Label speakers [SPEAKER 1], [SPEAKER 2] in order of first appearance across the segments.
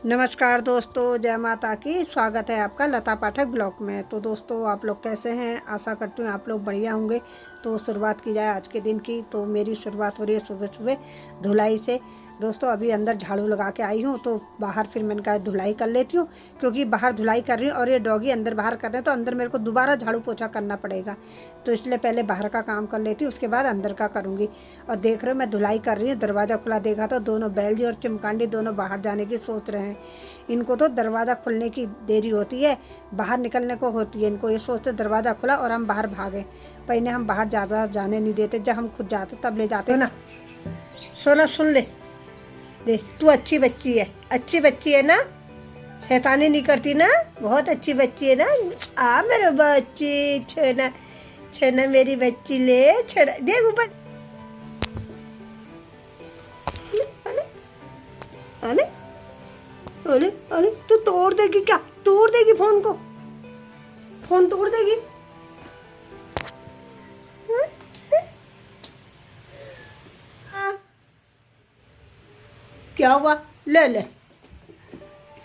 [SPEAKER 1] नमस्कार दोस्तों, जय माता की। स्वागत है आपका लता पाठक ब्लॉग में। तो दोस्तों, आप लोग कैसे हैं? आशा करती हूँ आप लोग बढ़िया होंगे। तो शुरुआत की जाए आज के दिन की। तो मेरी शुरुआत हो रही है सुबह सुबह धुलाई से। दोस्तों, अभी अंदर झाड़ू लगा के आई हूँ, तो बाहर फिर मैंने कहा धुलाई कर लेती हूँ, क्योंकि बाहर धुलाई कर रही हूँ और ये डॉगी अंदर बाहर कर रहे हैं, तो अंदर मेरे को दोबारा झाड़ू पोछा करना पड़ेगा। तो इसलिए पहले बाहर का काम कर लेती हूँ, उसके बाद अंदर का करूँगी। और देख रहे हो मैं धुलाई कर रही हूँ, दरवाज़ा खुला देखा तो दोनों बैल और चिमकांडी दोनों बाहर जाने की सोच रहे हैं। इनको तो दरवाज़ा खुलने की देरी होती है, बाहर निकलने को होती है। इनको ये सोचते दरवाज़ा खुला और हम बाहर भागें, पर इन्हें हम बाहर ज़्यादा जाने नहीं देते। जब हम खुद जाते तब ले जाते ना। सोना सुन ले, देख तू अच्छी बच्ची है, अच्छी बच्ची है ना, शैतानी नहीं करती ना, बहुत अच्छी बच्ची है ना। आ मेरे बच्ची, छेना छेना मेरी बच्ची, ले छेना देख ऊपर। अरे अरे अरे अरे, तू तोड़ देगी क्या? तोड़ देगी फोन को, फोन तोड़ देगी। क्या हुआ? ले ले,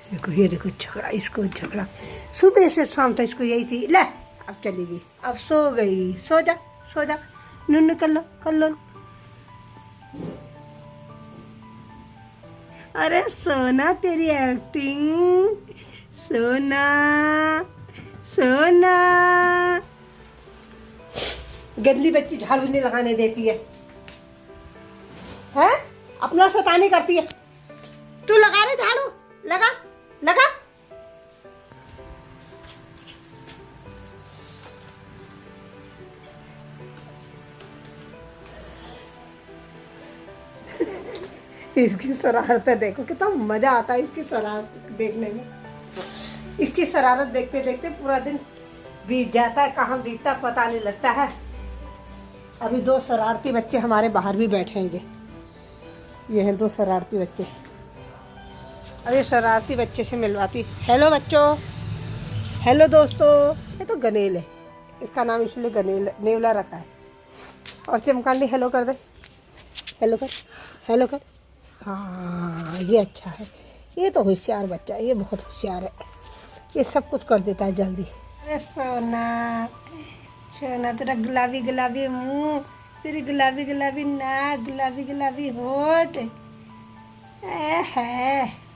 [SPEAKER 1] देखो ये देखो झगड़ा, इसको झगड़ा सुबह से शाम तक इसको यही थी। ले अब चलेगी, अब सो गई। सो जा सो जा, नुन कर लो कर लो। अरे सोना तेरी एक्टिंग, सोना सोना। गंदी बच्ची झाड़ू नहीं लगाने देती है, हैं? अपना शैतानी करती है। तू लगा रहे झाड़ू, लगा लगा। इसकी शरारतें देखो, कितना मजा आता है इसकी शरारत देखने में। इसकी शरारत देखते देखते पूरा दिन बीत जाता है, कहाँ बीतता पता नहीं लगता है। अभी दो शरारती बच्चे हमारे बाहर भी बैठेंगे। ये हैं दो शरारती बच्चे। अरे शरारती बच्चे से मिलवाती। हेलो बच्चों, हेलो दोस्तों। ये तो गनेल है, इसका नाम इसलिए गनेल नेवला रखा है। और चिमकांडी हेलो कर दे, हेलो कर, हेलो कर। हाँ ये अच्छा है, ये तो होशियार बच्चा है, ये बहुत होशियार है, ये सब कुछ कर देता है जल्दी। अरे सोना सोना, तेरा गुलाबी गुलाबी मुंह, तेरी गुलाबी गुलाबी नाक, गुलाबी गुलाबी होठ है।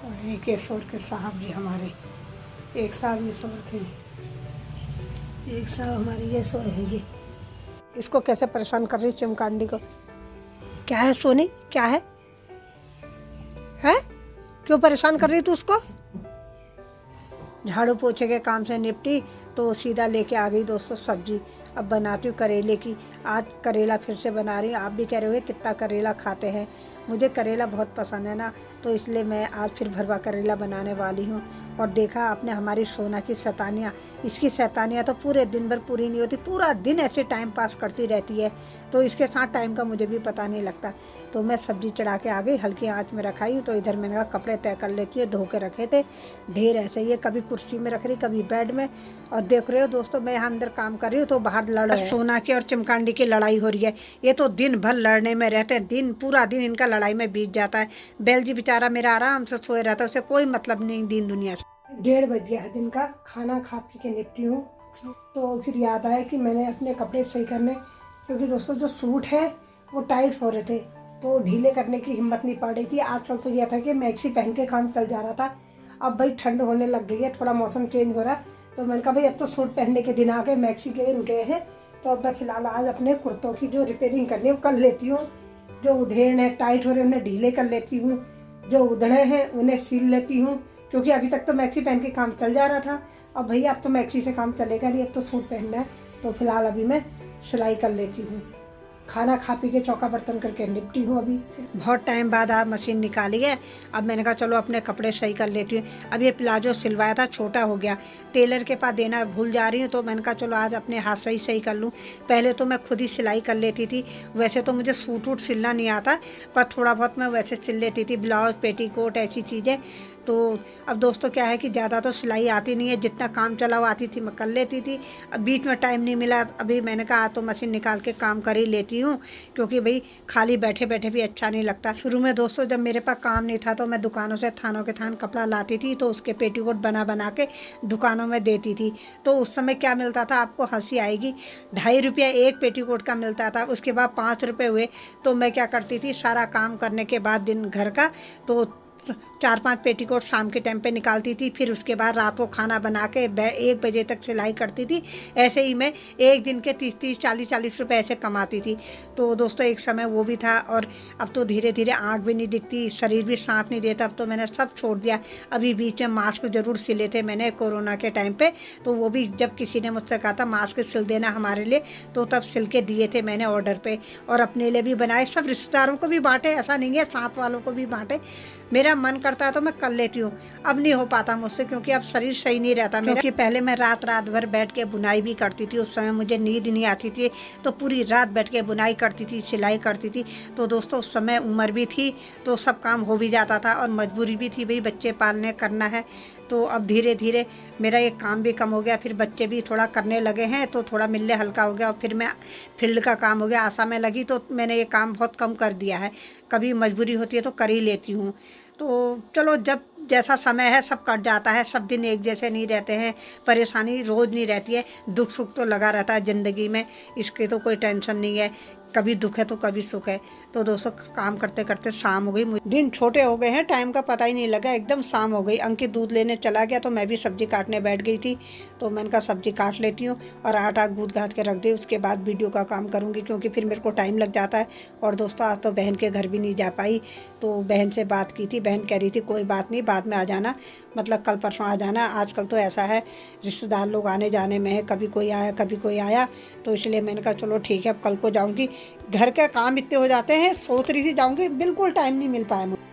[SPEAKER 1] और एक सोर के साहब जी हमारे, एक साहब ये सोर के, एक साहब हमारी ये सोए है। ये इसको कैसे परेशान कर रही चिमकांडी को। क्या है सोनी, क्या है? हैं? क्यों परेशान कर रही तू उसको? झाड़ू पोछे के काम से निपटी तो सीधा लेके आ गई दोस्तों सब्जी। अब बनाती हूँ करेले की। आज करेला फिर से बना रही हूँ। आप भी कह रहे हो कितना करेला खाते हैं, मुझे करेला बहुत पसंद है ना, तो इसलिए मैं आज फिर भरवा करेला बनाने वाली हूँ। और देखा आपने हमारी सोना की शैतानियाँ, इसकी शैतानियाँ तो पूरे दिन भर पूरी नहीं होती, पूरा दिन ऐसे टाइम पास करती रहती है। तो इसके साथ टाइम का मुझे भी पता नहीं लगता। तो मैं सब्जी चढ़ा के आ गई, हल्की आँच में रखाई। तो इधर मैंने कहा कपड़े तय कर लेती है, धो के रखे थे ढेर ऐसे ही है, कभी कुर्सी में रख रही कभी बेड में। और देख रहे हो दोस्तों, मैं यहाँ अंदर काम कर रही हूँ तो बाहर लड़ रहे हैं। सोना की और चिमकांडी की लड़ाई हो रही है। ये तो दिन भर लड़ने में रहते हैं, दिन पूरा दिन इनका लड़ाई में बीत जाता है। बैल जी बेचारा मेरा आराम से सोए रहता है, उसे कोई मतलब नहीं दिन दुनिया से। 1:30 बज गया है दिन का, खाना खा पी के निपटी हूँ। तो फिर याद आया कि मैंने अपने कपड़े सही करने, क्योंकि दोस्तों जो सूट है वो टाइट हो रहे थे, तो ढीले करने की हिम्मत नहीं पड़ रही थी। आजकल तो यह था कि मैक्सी पहन के काम चल जा रहा था। अब भाई ठंड होने लग गई है, थोड़ा मौसम चेंज हो रहा है, तो मैंने कहा भाई अब तो सूट पहनने के दिन आ गए, मैक्सी के दिन गए हैं। तो अब मैं फ़िलहाल आज अपने कुर्तों की जो रिपेयरिंग करनी है वो कर लेती हूँ। जो उधेड़ हैं टाइट हो रहे हैं उन्हें ढीले कर लेती हूँ, जो उधड़े हैं उन्हें सील लेती हूँ, क्योंकि अभी तक तो मैक्सी पहन के काम चल जा रहा था। अब भैया अब तो मैक्सी से काम चलेगा नहीं, अब तो सूट पहनना है। तो फिलहाल अभी मैं सिलाई कर लेती हूँ। खाना खा पी के चौका बर्तन करके निपटी हूँ। अभी बहुत टाइम बाद आप मशीन निकाली है। अब मैंने कहा चलो अपने कपड़े सही कर लेती हूँ। अब ये प्लाजो सिलवाया था छोटा हो गया, टेलर के पास देना भूल जा रही हूँ, तो मैंने कहा चलो आज अपने हाथ से ही सही कर लूँ। पहले तो मैं खुद ही सिलाई कर लेती थी, वैसे तो मुझे सूट वूट सिलना नहीं आता, पर थोड़ा बहुत मैं वैसे सिल लेती थी, ब्लाउज पेटीकोट ऐसी चीज़ें। तो अब दोस्तों क्या है कि ज़्यादा तो सिलाई आती नहीं है, जितना काम चलाओ आती थी मैं कर लेती थी। अब बीच में टाइम नहीं मिला, अभी मैंने कहा तो मशीन निकाल के काम कर ही लेती लेती हूँ, क्योंकि भाई खाली बैठे बैठे भी अच्छा नहीं लगता। शुरू में दोस्तों जब मेरे पास काम नहीं था तो मैं दुकानों से थानों के थान कपड़ा लाती थी, तो उसके पेटीकोट बना बना के दुकानों में देती थी। तो उस समय क्या मिलता था, आपको हंसी आएगी, 2.5 रुपया एक पेटीकोट का मिलता था। उसके बाद 5 रुपये हुए तो मैं क्या करती थी, सारा काम करने के बाद दिन घर का, तो 4-5 पेटीकोट शाम के टाइम पे निकालती थी। फिर उसके बाद रात को खाना बना के 1 बजे तक सिलाई करती थी। ऐसे ही मैं एक दिन के 30-30, 40-40 रुपए ऐसे कमाती थी। तो दोस्तों एक समय वो भी था। और अब तो धीरे धीरे आँख भी नहीं दिखती, शरीर भी साथ नहीं देता, अब तो मैंने सब छोड़ दिया। अभी बीच में मास्क ज़रूर सिले थे मैंने कोरोना के टाइम पे, तो वो भी जब किसी ने मुझसे कहा था मास्क सिल देना हमारे लिए, तो तब सिल के दिए थे मैंने ऑर्डर पे, और अपने लिए भी बनाए, सब रिश्तेदारों को भी बांटे, ऐसा नहीं है, साथ वालों को भी बांटे। मेरा मन करता है तो मैं कर लेती हूँ, अब नहीं हो पाता मुझसे, क्योंकि अब शरीर सही नहीं रहता मेरा। क्योंकि पहले मैं रात रात भर बैठ के बुनाई भी करती थी, उस समय मुझे नींद नहीं आती थी, तो पूरी रात बैठ के बुनाई करती थी, सिलाई करती थी। तो दोस्तों उस समय उम्र भी थी, तो सब काम हो भी जाता था, और मजबूरी भी थी, भाई बच्चे पालने करना है। तो अब धीरे धीरे मेरा ये काम भी कम हो गया, फिर बच्चे भी थोड़ा करने लगे हैं, तो थोड़ा मिलने हल्का हो गया, और फिर मैं फील्ड का काम हो गया, आशा में लगी, तो मैंने ये काम बहुत कम कर दिया है। कभी मजबूरी होती है तो कर ही लेती हूँ। तो चलो, जब जैसा समय है सब कट जाता है, सब दिन एक जैसे नहीं रहते हैं, परेशानी रोज़ नहीं रहती है, दुख सुख तो लगा रहता है ज़िंदगी में, इसकी तो कोई टेंशन नहीं है, कभी दुख है तो कभी सुख है। तो दोस्तों काम करते करते शाम हो गई, दिन छोटे हो गए हैं, टाइम का पता ही नहीं लगा, एकदम शाम हो गई। अंकित दूध लेने चला गया, तो मैं भी सब्जी काटने बैठ गई थी, तो मैंने कहा सब्जी काट लेती हूँ और आटा गूँथ गाँथ के रख दी, उसके बाद वीडियो का काम करूँगी, क्योंकि फिर मेरे को टाइम लग जाता है। और दोस्तों आज तो बहन के घर भी नहीं जा पाई, तो बहन से बात की थी, बहन कह रही थी कोई बात नहीं, बाद में आ जाना, मतलब कल परसों आ जाना। आजकल तो ऐसा है, रिश्तेदार लोग आने जाने में है, कभी कोई आया कभी कोई आया, तो इसलिए मैंने कहा चलो ठीक है, अब कल को जाऊंगी। घर के काम इतने हो जाते हैं, सोच रही थी जाऊंगी, बिल्कुल टाइम नहीं मिल पाया मुझे।